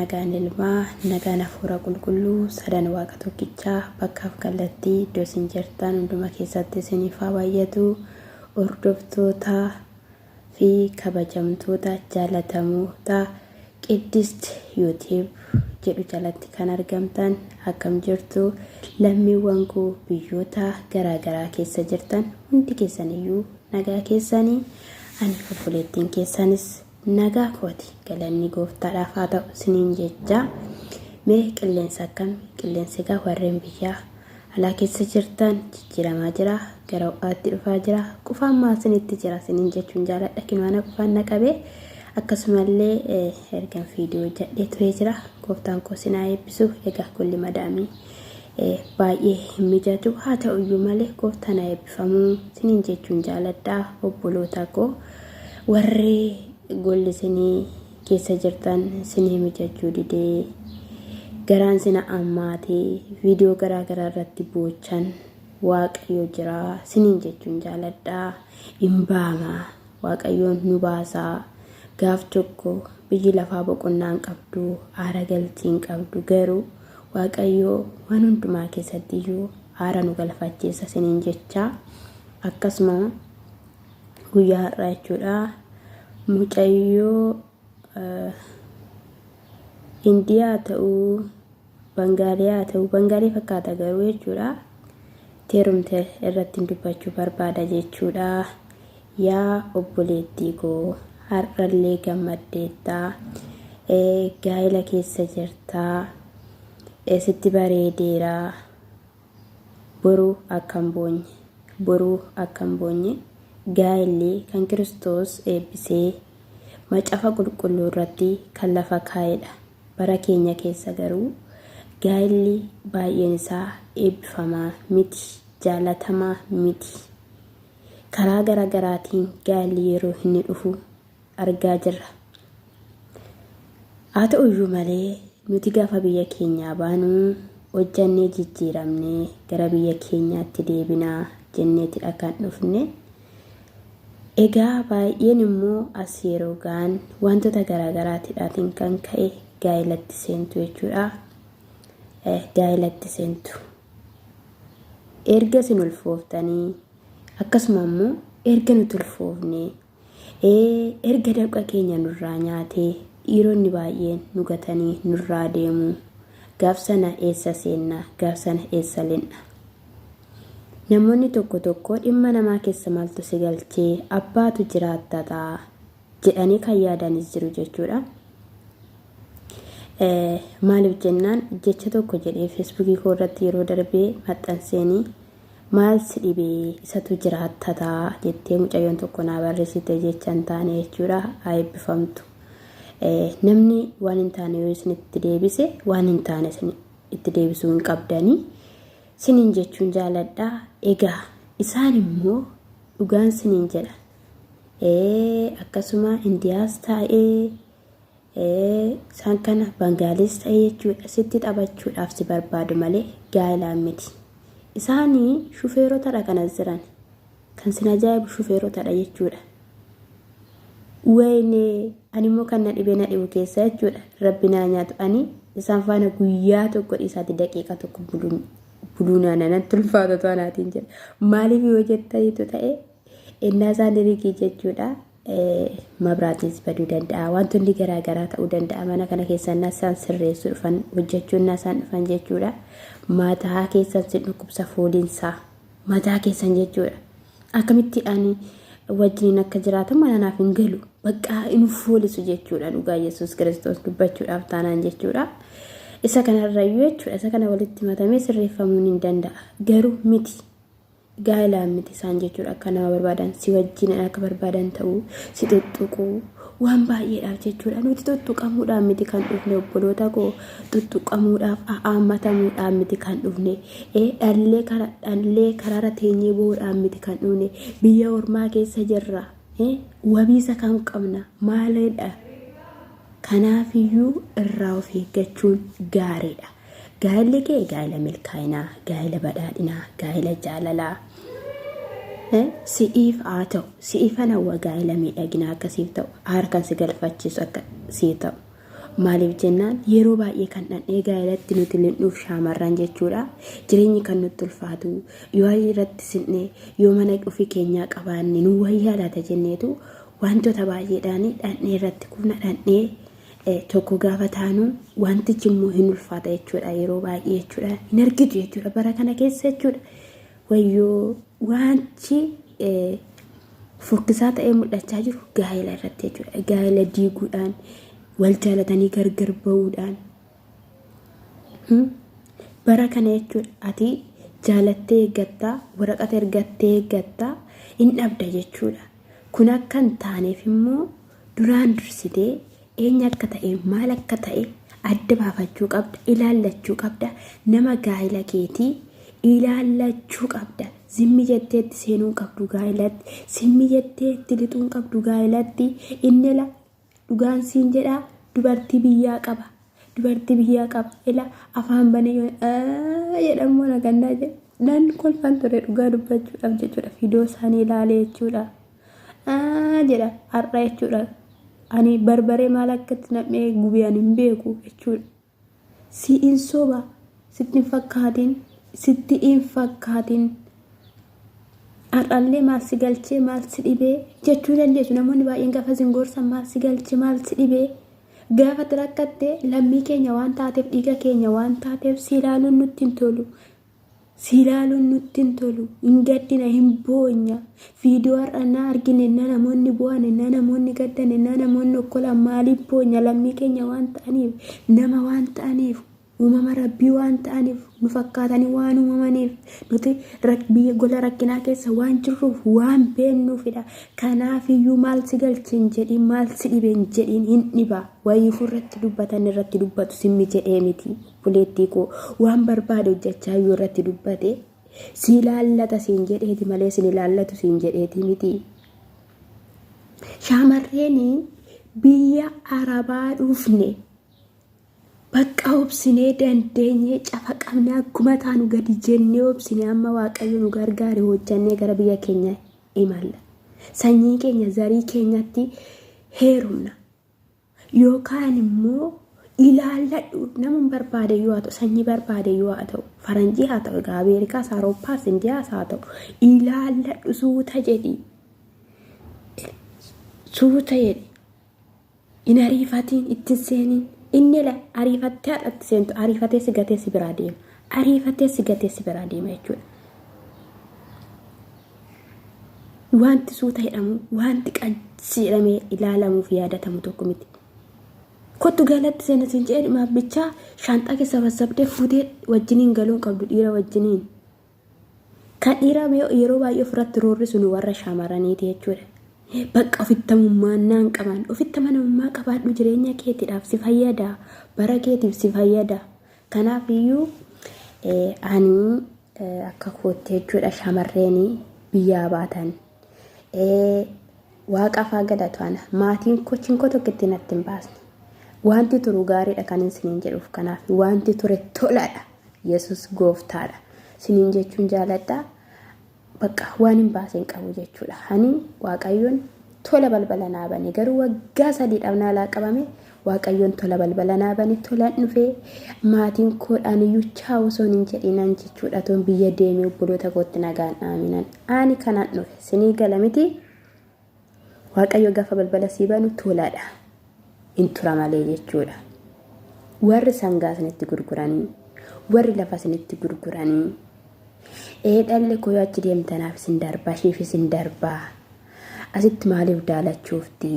nagaan ilmaa, nagaan hafuura qulqulluu, sadan waaqa tokkichaa bakkaaf kallattii iddoo isin jirtan hunduma keessatti isiniif haa baay'atu. Hordoftoota fi kabajamtoota jaallatamoota Qiddist YouTube jedhu jalatti kan argamtan akkam jirtu lammiiwwan koo biyyoota garaagaraa keessa jirtan hundi keessaniyyuu nagaa keessanii ani obboleettiin keessanis nagaa kooti galanni gooftaadhaaf haa ta'u isiniin jecha mee qilleensa akkam qilleensi egaa warreen biyyaa alaa keessa jirtan jijjiiramaa jira gara ho'aatti dhufaa jira qufaan maasinitti jira isiniin jechuun jaaladha kinoana qufaan naqabee akkasumallee ergan viidiyoo jedhee ture jira gooftaan koo sinaa eebbisu egaa kulli madaamii baay'ee mijatu haa ta'uyyuu malee gooftaan eebbifamuu isiniin jechuun jaaladha obboloota koo warri golli isinii keessa jirtan isinii mijachuu didee garaan sina ammaatee viidiyoo garaagaraa irratti boochan waaqayyo jira isiniin jechuun jaaladha imbaama waaqayyoon nu baasaa gaaf tokko biyyi lafaa boqonnaan qabdu aara galtiin qabdu garuu waaqayyo waan hundumaa keessatti iyyuu aara nu galfacheessa isiniin jecha akkasuma guyyaa har'aa jechuudha mucayyoo indiyaa ta'uu bangaaliyaa ta'uu bangaalii fakkaata garuu jechuudha teerumte irratti dubbachuu barbaada jechuudha yaa obboleettii koo har'allee gammaddeettaa gaa'ela keessa jirtaa sitti bareedeeraa boruu akkam boonye gaa'elli kan Kiristoos eebbisee macaafa qulqulluu irratti kan lafa kaa'edha bara keenya keessa garuu gaa'elli baay'een isaa eebbifamaa miti jaalatamaa miti karaa garaagaraatiin gaa'elli yeroo inni dhufu argaa jirra haa ta'uyyuu malee nuti gaafa biyya keenyaa baanuu hojjannee jijjiiramnee gara biyya keenyaatti deebinaa jenneetidha kan dhufne egaa baay'een immoo as yeroo gaan wantoota garaagaraatidhaatiin kan ka'e gaa'elatti seentu jechuudha gaa'elatti seentu erga isin ulfooftanii akkasuma immoo erga nuti ulfoofne erga dafqa keenya nurraa nyaatee dhiironni baay'een nu gatanii nurraa deemu gaaf sana eessa seenna gaaf sana eessa leenna namoonni tokko tokko dhimma namaa keessa maaltu si galchee abbaatu jiraattata jedhanii kan yaadanis jiru jechuudha maaliif jennaan jecha tokko jedhee feesbuukii koo irratti yeroo darbee maxxanseenii maal si dhibee isatu jiraattata jettee mucayyoon tokko naa barreessite jecha hin taane jechuudha haa eebbifamtu namni waan hin taane yoo isinitti deebise waan hin taane itti deebisuu hin qabdanii siniin jechuun jaaladha egaa isaan immoo dhugaan siniin jedha akkasuma indiyaas taa'ee isaan kana bangaaliis ta'ee jechuudha sitti taphachuudhaaf si barbaadu malee gaa'elaan miti isaanii shufeerotadha kanas jiran kan sin ajaa'ibu shufeerotadha jechuudha wayne ani immoo kan na dhibu keessa jechuudha rabbi naa nyaatu ani isaan faana guyyaa tokko dhiisaatti daqiiqa tokko buluunaa nanatti ulfaata to'anaatiin jedha maaliif yoo jettaniitu ta'e innaa isaan rigii jechuudha mabraatiis baduu danda'a wantoonni garaagaraa ta'uu danda'a mana kana keessannaa isaan sirreessuu dhufan hojjechuun isaan dhufan jechuudha mataa keessan sin dhukkubsa fooliinsaa mataa keessan jechuudha akkamitti ani wajjin akka jiraatan mana naaf hin galu bakka inni foolisu jechuudha dhugaa Yesuus Kiristoos dubbachuudhaaf taanaan jechuudha isa kanarrayyuu jechuudha isa kana walitti matamee sirreeffamuun hin danda'a garuu miti gaa'elaan miti isaan jechuudha akka nama barbaadan si wajjin akka barbaadan ta'uu si tuttuquu waan baay'eedhaaf jechuudha nuti tuttuqamuudhaaf miti kan dhufne obboloota koo tuttuqamuudhaaf aammatamuudhaaf miti kan dhufne dhallee karaara teenyee bo'uudhaaf miti kan dhufne biyya ormaa keessa jirra wabiisa kan qabna maalidha kanaafiyyuu irraa of eeggachuun gaariidha gaa'elli kee gaa'ela milkaa'inaa gaa'ela badhaadhinaa gaa'ela jaalalaa si'iif haa ta'u si'iifan hawwa gaa'ela miidhaginaa akkasiif ta'u harkaan si galfachiisu akka sii ta'u maaliif jennaan yeroo baay'ee kan dhandhee gaa'elatti nuti lindhuuf shaamarran jechuudha. Jireenyi kan nutti ulfaatu yoo irratti sinne yoo mana ofii keenyaa qabaanne nu wayyaa laata jenneetu wantoota baay'eedhaan dhandhee irratti kufna dhandhee tokko gaafa taanu wantichi immoo hin ulfaata jechuudha. Yeroo baay'ee jechuudha hin argitu jechuudha bara kana keessa jechuudha. Wayyoo wanti fokkisaa ta'ee mul'achaa jiru gaa'ela irratti jechuudha. Gaa'ela diiguudhaan wal jaalatanii gargar ba'uudhaan bara kana jechuudha. Ati jaalattee eeggattaa waraqata ergattee eeggattaa hin dhabda jechuudha. Kun akka hin taaneef immoo duraan dursitee eenyu akka ta'e maal akka ta'e adda baafachuu qabda, ilaallachuu qabda. Nama gaa'ela keetii ilaallachuu qabda. Zimmi jetteetti seenuu qabdu gaa'elatti, zimmi jetteetti lixuun qabdu gaa'elatti. Inni la dhugaan siin jedhaa dubartii biyyaa qaba, dubartii biyyaa qaba. Ila afaan banee jedhamu na gannaa jedhe nan kolfan ture dhugaa dubbachuudhaaf jechuudha. Fidoo isaanii ilaalee jechuudha jedha har'a jechuudha. Ani barbaree maal akkatti nam'ee gubiyaan hin beeku jechuudha. Si'in soba sitti hin fakkaatin har'allee maal si galchee maal si dhibee jechuu dandeessu. Namoonni baay'een gaafa zingorsan maal si galchee maal si dhibee gaafa rakkattee lammii keenya waan taateef dhiiga keenya waan taateef si ilaaluun nutti hin tolu. Si ilaaluun nutti hin tolu. Hin gaddina hin boonya. Viidiyoo har'anaa argine na namoonni bu'an na namoonni gaddan na namoonni okkolan maaliif boonya? Lammii keenya waan ta'aniif nama waan ta'aniif uumama rabbii waan ta'aniif nu fakkaatanii waan uumamaniif nuti biyya gola rakkinaa keessa waan jirruuf waan beennuufidha. Kanaafiyyuu maal si galchin jedhin maal si dhibeen jedhin hin dhiba. Wayiifuu irratti dubbatan irratti dubbatu simmi jedhee miti. Buleettii koo waan barbaade hojjechaa yoo irratti dubbate si ilaallata siin jedheeti malee sin ilaallatu siin jedheeti miti. Shaamarreen biyya Arabaa dhufne bakka obsinee dandeenye cafa qabnee akkuma taanu gadi jennee obsinee amma Waaqayyo nu gargaare hojjannee gara biyya keenya imalla. Sanyii keenya zarii keenyatti heerumna yookaan immoo ilaalladhu. Namun barbaade yoo ta'u sanyii barbaade yoo ta'u faranjii haa ta'u Ameerikaas Awurooppaas Indiyaas haa ta'u ilaalladhu suuta jedhi in ariifatiin itti seeniin. Inni la ariifattee haadhatti seentu ariifatee si gatee si biraa deema. Ariifatee si gatee si biraa deema jechuudha. Wanti suuta jedhamu wanti qansi jedhamee ilaalamuuf yaadatamu tokko miti. Kottu galatti seena siin jedhe maabbichaa shaanxaa keessa bassabdee fuutee wajjiniin galuun qabdu dhiira wajjiniin. Kan dhiira yeroo baay'ee ofirratti roorrisu nu warra shaamarraniiti jechuudha. Bakka ofittamummaa naan qaban ofittamummaa qabaadhu jireenya keetiidhaaf si fayyada bara keetiif si fayyada. Kanaafiyyuu ani akka kootti jechuudha shaamarreen biyyaa baatan waaqa faa galatoona maatiin kochinkoo tokkotti natti hin baasne wanti turu gaariidha kan isiniin jedhuuf. Kanaaf wanti ture toladha. Yesus gooftaadha isiniin jechuun jaaladha. Bakka waan hin baaseen qabu jechuudha. Hani Waaqayyoon tola balbala naa bane garuu waggaa 3 dhabnaa laa qabame Waaqayyoon tola balbala naa bane tolaan dhufee maatiin koodhaan iyyuu chaa'u osoo hin jedhinan jechuudha. Toon biyya deemee obboloota kootti nagaan aaminan. Ani kanaan dhufe sinii gala miti. Waaqayyo gaafa balbala sii banu toladha. In tura malee jechuudha. Warri sangaa isinitti gurguranii warri lafa isinitti gurguranii dhalli koo yoo achi deemtanaaf isin darbaa isheef isin darbaa asitti maaliif daalachuufti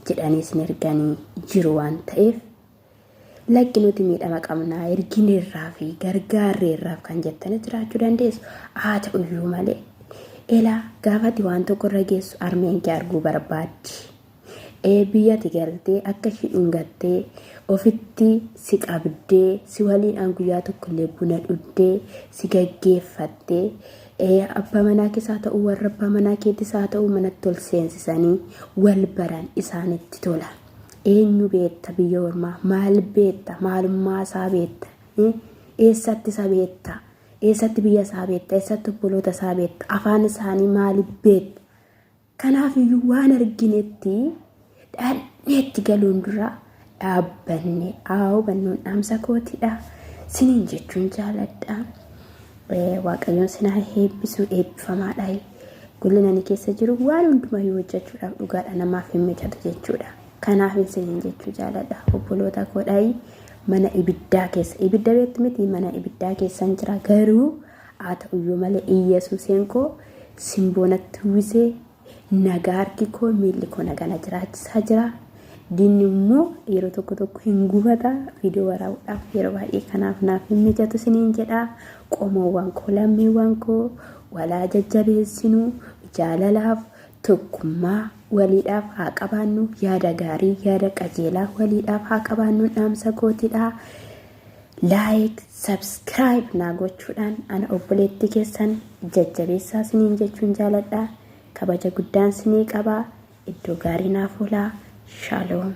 jedhanii isin erganii jiru waan ta'eef lakki nuti miidhama qabnaa ergineerraa fi gargaarreerraaf kan jettanii jiraachuu dandeessu. Haa ta'uyyuu malee elaa gaafatti waan tokko irra geessu armeen kee arguu barbaaddi. Biyyatti galtee akka ishii dhungattee ofitti si qabdee si waliin guyyaa tokkollee buna dhuddee si gaggeeffattee abbaa manaa keessaa ta'uu warra abbaa manaa keettis haa ta'uu manatti ol seensisanii wal baran isaanitti tola. Eenyu beetta biyya ormaa maal beetta maalummaa isaa beetta eessatti isa beetta eessatti biyya isaa beetta eessatti obboloota isaa beetta afaan isaanii maaliif beetta. Kanaafiyyuu waan arginetti dhalneetti galuun dura dhaabbanne bannuun dhaamsa kootidha. Siniin jechuun jaaladha. Waaqayyoon sinaa eebbisu eebbifamaadha. Gullina ni keessa jiru waan hundumayyuu hojjechuudhaaf dhugaadha namaaf hin mijatu jechuudha. Kanaaf siniin jechuu jaaladha. Obboloota koodhaayi mana ibiddaa keessa ibidda beektu miti mana ibiddaa keessan jira garuu haa ta'uyyuu malee Iyyesuuseen koo simboonatti uwwisee nagaa harki koo miilli koo nagana jiraachisaa jira. Diinni immoo yeroo tokko hin gubata viidiyoo waraabudhaaf yeroo baay'ee kanaaf naaf hin mijatu siniin jedha. Qomoowwan koo lammiiwwan koo walaa jajjabeessinu jaalalaaf tokkummaa waliidhaaf haa qabaannu yaada gaarii yaada qajeelaa waliidhaaf haa qabaannu dhaamsa kootidha. Like subscribe naa gochuudhaan ana obboleettii keessan jajjabeessaa siniin jechuun jaaladha. Kabaja guddaan sinii qaba. Iddoo gaarii naaf oolaa. Shalom.